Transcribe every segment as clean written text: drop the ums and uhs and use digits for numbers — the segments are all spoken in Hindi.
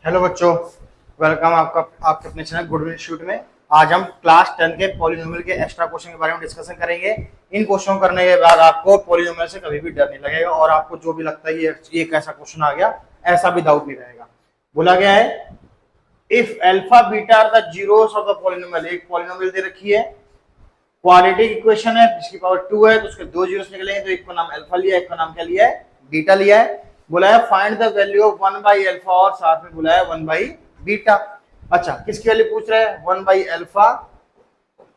हेलो बच्चों, वेलकम आपका आपके अपने चैनल गुड इंस्टीट्यूट में। आज हम क्लास 10 के पॉलिनोमियल के एक्स्ट्रा क्वेश्चन के बारे में डिस्कशन करेंगे। इन क्वेश्चन करने के बाद आपको पॉलिनोमियल से कभी भी डर नहीं लगेगा और आपको जो भी लगता है ये कैसा क्वेश्चन आ गया, ऐसा भी डाउट नहीं रहेगा। बोला गया है if alpha beta are the zeros of the polynomial. एक पॉलिनोमियल दे रखी है, क्वाड्रेटिक इक्वेशन है जिसकी पावर 2 है, तो उसके दो जीरोस निकलेंगे। तो एक का नाम अल्फा लिया, एक का नाम क्या लिया है, बीटा लिया है। बोला है find the value of 1 by alpha और साथ में बोला है 1 बाई बीटा। अच्छा, किसकी वैल्यू पूछ रहे हैं? 1 बाई अल्फा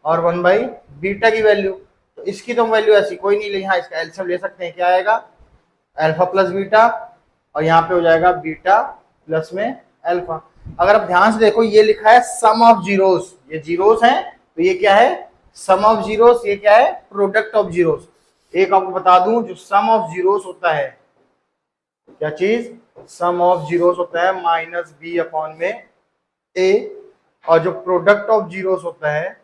और 1 बाई बीटा की वैल्यू। तो इसकी तो वैल्यू ऐसी कोई नहीं, लेकिन हाँ इसका एलसीएम ले सकते हैं। क्या आएगा? अल्फा प्लस बीटा, और यहाँ पे हो जाएगा बीटा प्लस में अल्फा। अगर आप ध्यान से देखो, ये लिखा है सम ऑफ जीरोस, ये जीरोस हैं, तो ये क्या है? सम ऑफ जीरोस। ये क्या है? Product of zeros. एक आपको बता दूं, जो सम ऑफ जीरोस होता है, क्या चीज? सम ऑफ जीरोस होता है माइनस बी अपॉन में ए, और जो प्रोडक्ट ऑफ जीरोस होता है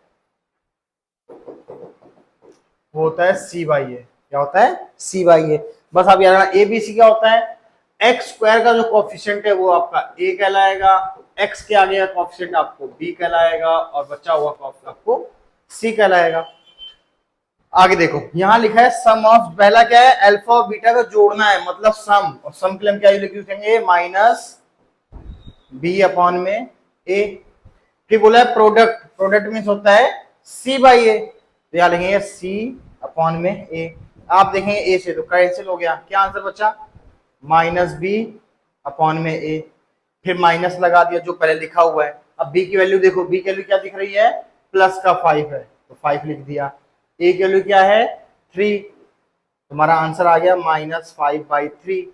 वो होता है सी बाई ए। क्या होता है? सी बाई ए। बस आप याद, ए बी सी क्या होता है? एक्स स्क्वायर का जो कोफिशिएंट है वो आपका ए कहलाएगा, एक्स के आगे का कोफिशिएंट आपको बी कहलाएगा, और बचा हुआ कोफिशिएंट आपको सी कहलाएगा। आगे देखो, यहां लिखा है सम ऑफ, पहला क्या है? अल्फा और बीटा को जोड़ना है, मतलब सम, और सम के लिए हम क्या लिखेंगे? माइनस बी अपॉन में ए। फिर बोला है प्रोडक्ट, प्रोडक्ट मीन्स होता है सी बाई ए, तो यहां लिखेंगे सी अपॉन में ए। आप देखेंगे ए से तो कैंसिल हो गया, क्या आंसर बचा? माइनस बी अपॉन में ए। फिर माइनस लगा दिया जो पहले लिखा हुआ है। अब बी की वैल्यू देखो, बी की वैल्यू क्या दिख रही है? प्लस का 5 है, तो 5 लिख दिया। ए की वैल्यू क्या है? 3, तुम्हारा आंसर आ गया -5/3।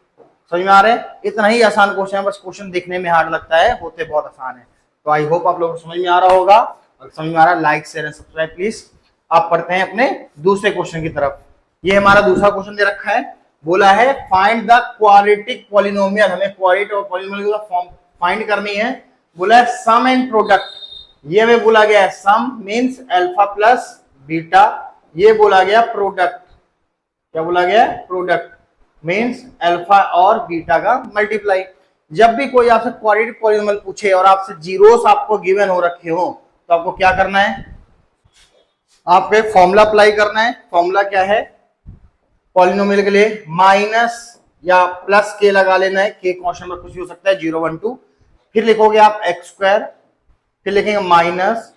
समझ में आ रहा है? इतना ही आसान क्वेश्चन है, बस क्वेश्चन दिखने में हार्ड लगता है, होते बहुत आसान है। तो आई होप आप लोगों को समझ में आ रहा होगा। और समझ में आ रहा है, like share and subscribe please. आप पढ़ते हैं अपने दूसरे क्वेश्चन की तरफ। ये हमारा दूसरा क्वेश्चन दे रखा है, बोला है फाइंड द क्वाड्रेटिक पॉलिनोमियल। हमें क्वाड्रेटिक और पॉलिनोमियल का फॉर्म फाइंड करनी है। बोला है सम एंड प्रोडक्ट। ये हमें बोला गया है सम मींस अल्फा प्लस बीटा, ये बोला गया प्रोडक्ट। क्या बोला गया? प्रोडक्ट मींस अल्फा और बीटा का मल्टीप्लाई। जब भी कोई आपसे क्वाड्रेटिक पॉलिनोमियल पूछे और आपसे जीरोस आपको गिवन हो रखे हो, तो आपको क्या करना है? आपको एक फॉर्मूला अप्लाई करना है। फॉर्मूला क्या है पॉलिनोमियल के लिए? माइनस या प्लस के लगा लेना है। के क्वेश्चन में कुछ भी हो सकता है, 0 1 2। फिर लिखोगे आप एक्स स्क्वायर, फिर लिखेंगे माइनस,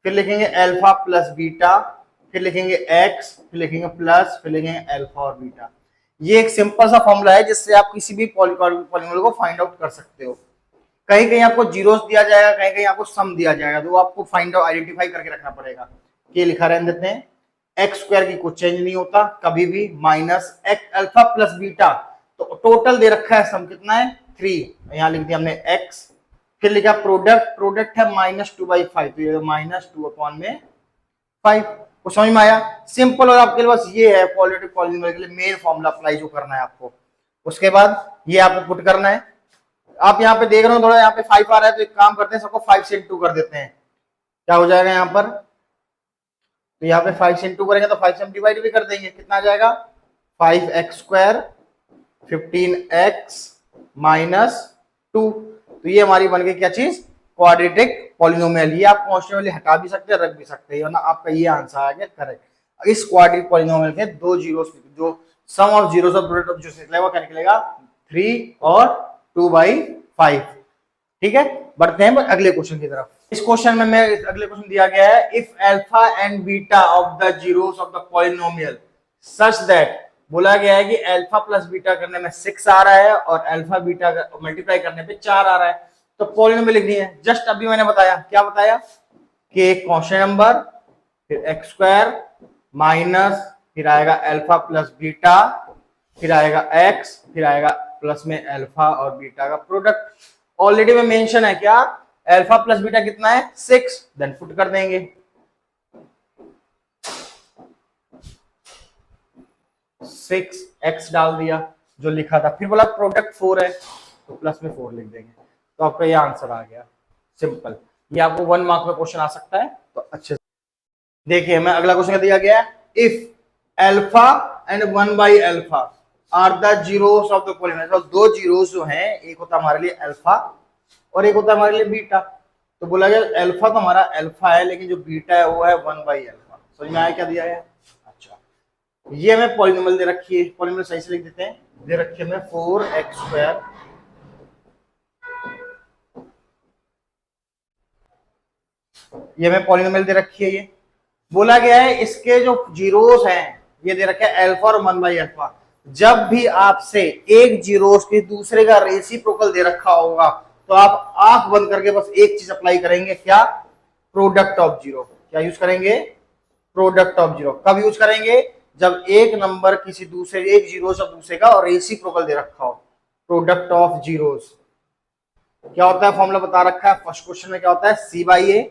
फिर लिखेंगे अल्फा प्लस बीटा, फिर लिखेंगे एक्स, फिर लिखेंगे प्लस, फिर लिखेंगे अल्फा और बीटा। ये एक सिंपल सा फॉर्मूला है जिससे आप किसी भी पॉलिनोमियल को फाइंड आउट कर सकते हो। कहीं कहीं आपको जीरोस दिया जाएगा, कहीं कहीं आपको सम दिया जाएगा, तो आपको फाइंड आउट आइडेंटिफाई करके रखना पड़ेगा। ये लिखा रहने देते हैं, एक्स स्क्वायर की कुछ चेंज नहीं होता कभी भी, minus x alpha plus beta, तो टोटल दे रखा है सम कितना है? 3, यहां लिख दिया हमने एक्स। फिर लिखा प्रोडक्ट, प्रोडक्ट है -2/5, तो ये -2 अपॉन में 5। को समझ में आया? सिंपल। और आपके पास ये है क्वाड्रेटिक पॉलिनोमियल के लिए मेन फॉर्मूला अप्लाई जो करना है आपको। उसके बाद ये आपको पुट करना है। आप यहाँ पे देख रहे हो थोड़ा, यहाँ पे 5 आ रहा है, तो एक काम करते हैं, सबको 5 से इंटू कर देते हैं। क्या हो जाएगा यहाँ पर? तो यहाँ पे 5 से इंटू करेंगे तो 5 से हम डिवाइड भी कर देंगे। कितना आ जाएगा? 5x square 15x -2। तो ये हमारी बन गई क्या चीज? Quadratic polynomial. ये आप क्वेश्चन वाली हटा भी सकते हैं, रख भी सकते हैं, वरना आपका ये आंसर आ गया करेक्ट। इस क्वाड्रेटिक पॉलिनोमियल के दो जीरोस, जो सम ऑफ जीरोस और प्रोडक्ट ऑफ जीरोस निकलेगा, क्या निकलेगा? 3 और 2/5। ठीक है, बढ़ते हैं अगले क्वेश्चन की तरफ। इस क्वेश्चन में मैं अगले क्वेश्चन दिया गया है if alpha and beta of the zeros of the polynomial such that. बोला गया है कि अल्फा प्लस बीटा करने में 6 आ रहा है और अल्फा बीटा मल्टीप्लाई करने पे 4 आ रहा है, तो पॉलिनोमियल लिखनी है। जस्ट अभी मैंने बताया, क्या बताया? कि एक कांस्टेंट नंबर, फिर एक्स स्क्वायर माइनस, फिर आएगा अल्फा प्लस बीटा, फिर आएगा एक्स, फिर आएगा प्लस में अल्फा और बीटा का प्रोडक्ट। ऑलरेडी में मेंशन है क्या? अल्फा प्लस बीटा कितना है? 6। देन पुट कर देंगे 6x डाल दिया जो लिखा था। फिर बोला प्रोडक्ट 4 है, तो प्लस में 4 लिख देंगे, तो आपका ये आंसर आ गया। सिंपल। ये आपको 1 मार्क में क्वेश्चन आ सकता है, तो अच्छे से देखिए। मैं अगला क्वेश्चन दिया गया है if alpha and 1 by alpha are the zeros of the polynomial. दो जीरोस जो हैं, एक होता है हमारे लिए अल्फा और एक होता है हमारे लिए बीटा। तो बोला गया अल्फा तो हमारा अल्फा है, लेकिन जो बीटा है वो है 1/अल्फा। समझ में आया क्या दिया है? अच्छा, ये हमें पॉलिनोमियल दे रखी है, पॉलिनोमियल सही से लिख देते हैं। दे रखी है हमें 4x², ये हमें पॉलिनोमियल दे रखी है। ये बोला गया है इसके जो जीरोस हैं ये दे रखे हैं अल्फा और 1/अल्फा। जब भी आपसे एक जीरोस के दूसरे का रेसिप्रोकल दे रखा होगा तो आप आंख बंद करके बस एक चीज अप्लाई करेंगे, क्या? Product of zero. क्या यूज करेंगे? Product of zero. कब यूज करेंगे? जब एक नंबर किसी दूसरे, एक जीरो से दूसरे का और रेसिप्रोकल दे रखा हो। प्रोडक्ट ऑफ जीरोस क्या होता है? फॉर्मूला बता रखा है फर्स्ट क्वेश्चन में, क्या होता है? C/A।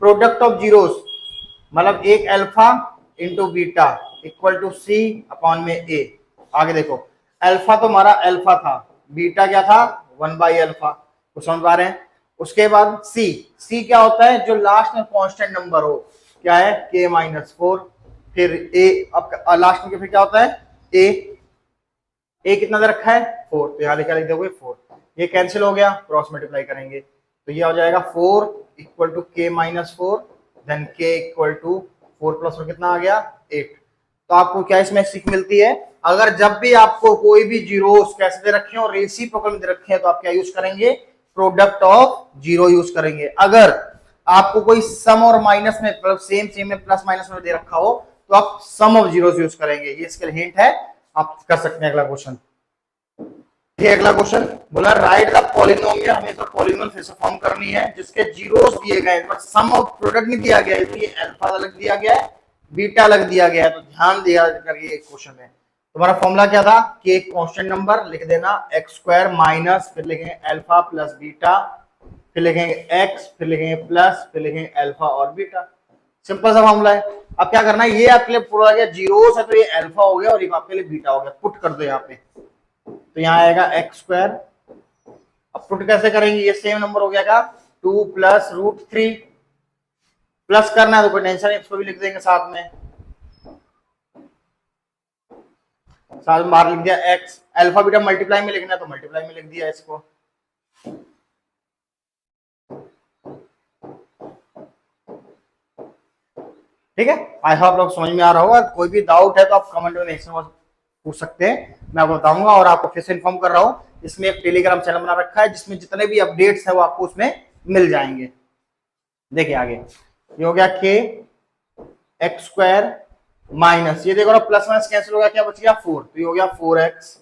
प्रोडक्ट ऑफ जीरोस मतलब एक alpha into beta equal to C upon में A। आगे देखो, अल्फा तो हमारा अल्फा था, बीटा क्या था? 1/अल्फा। तो समझ पा रहे हैं? उसके बाद C क्या होता है? जो लास्ट में कांस्टेंट नंबर हो, क्या है? K-4। फिर A, अब लास्ट में फिर क्या होता है? A कितना दे रखा है? 4। तो यहाँ लिख दोगे 4। ये कैंसिल हो गया, क्रॉस मल्टीप्लाई करेंगे तो ये हो जाएगा 4 equal to K-4, then K equal to 4 plus 4 कितना आ गया? 8। तो आपको क्या इसमें सीख मिलती है? अगर जब भी आपको कोई भी जीरोस कैसे दे रखे हो, रेसिप्रोकल में दे रखे हैं, तो आप क्या यूज करेंगे? प्रोडक्ट ऑफ जीरो यूज करेंगे। अगर आपको कोई सम और माइनस में, मतलब सेम में प्लस माइनस में दे रखा हो तो आप सम ऑफ जीरोस यूज करेंगे। ये इसका हिंट है, आप कर सकते हैं। अगला क्वेश्चन, अगला क्वेश्चन बोला राइट द पॉलिनोमियल। हमें तो पॉलिनोमियल फिर से फॉर्म करनी है जिसके जीरोस दिए गए हैं, बट सम ऑफ प्रोडक्ट नहीं दिया गया है। ये अल्फा अलग दिया गया है, बीटा अलग दिया गया है। तो ध्यान दिया करिए एक क्वेश्चन में। तुम्हारा फॉर्मूला क्या था? कि एक कांस्टेंट नंबर लिख देना x² माइनस, फिर लिखेंगे अल्फा प्लस बीटा, फिर लिखेंगे x, फिर लिखेंगे प्लस, फिर लिखेंगे अल्फा और बीटा। सिंपल सा फॉर्मूला है। अब क्या करना है? ये आपके लिए पूरा गया जीरोस है तो ये अल्फा हो गया और ये आपके लिए बीटा हो गया। पुट कर दो यहाँ पे, तो यहाँ आएगा x²। अब पुट कैसे करेंगे? ये सेम नंबर हो गया 2 प्लस √3। प्लस करना है तो कोई टेंशन नहीं, इसको भी लिख देंगे साथ में बाहर लिख दिया x। अल्फा बीटा मल्टीप्लाई में लिखना है तो मल्टीप्लाई में लिख दिया इसको। ठीक है, आई होप आप लोग समझ में आ रहा होगा। कोई भी डाउट है तो आप कमेंट में नेक्स्ट पूछ सकते हैं, मैं आपको बताऊंगा। और आपको फिर से इन्फॉर्म कर रहा हूँ, इसमें एक टेलीग्राम चैनल बना रखा है जिसमें जितने भी अपडेट्स है वो आपको उसमें मिल जाएंगे। देखिए आगे, ये हो गया K(x²) माइनस, ये देखो ना प्लस माइनस कैंसिल हो गया, क्या बच गया? 4। तो ये हो गया 4x।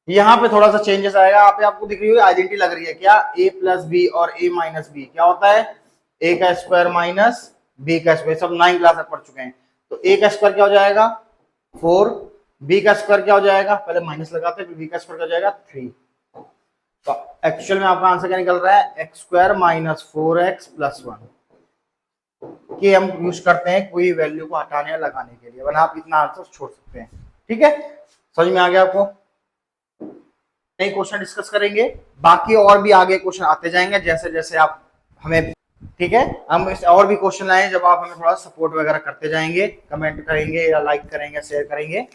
यहाँ पे थोड़ा सा चेंजेस आएगा। यहाँ पे आपको दिख रही है आइडेंटिटी लग रही है, क्या? a प्लस बी और a माइनस बी क्या होता है? a का स्क्वायर माइनस b का स्क्वायर। सब 9 क्लास तक पढ़ चुके हैं। तो a का स्क्वायर क्या हो जाएगा? 4। b का स्क्वायर क्या हो जाएगा? पहले माइनस लगाते हैं, फिर b का स्क्वायर क्या हो जाएगा? 3। तो एक्चुअल में आपका आंसर क्या निकल रहा है? x² माइनस 4x प्लस 1 के हम यूज करते हैं कोई वैल्यू को हटाने या लगाने के लिए, वरना आप इतना आंसर छोड़ सकते हैं। ठीक है, समझ में आ गया आपको? नए क्वेश्चन डिस्कस करेंगे, बाकी और भी आगे क्वेश्चन आते जाएंगे जैसे जैसे आप हमें, ठीक है, हम इस और भी क्वेश्चन लाएं जब आप हमें थोड़ा सपोर्ट वगैरह करते जाएंगे, कमेंट करेंगे या लाइक करेंगे, शेयर करेंगे।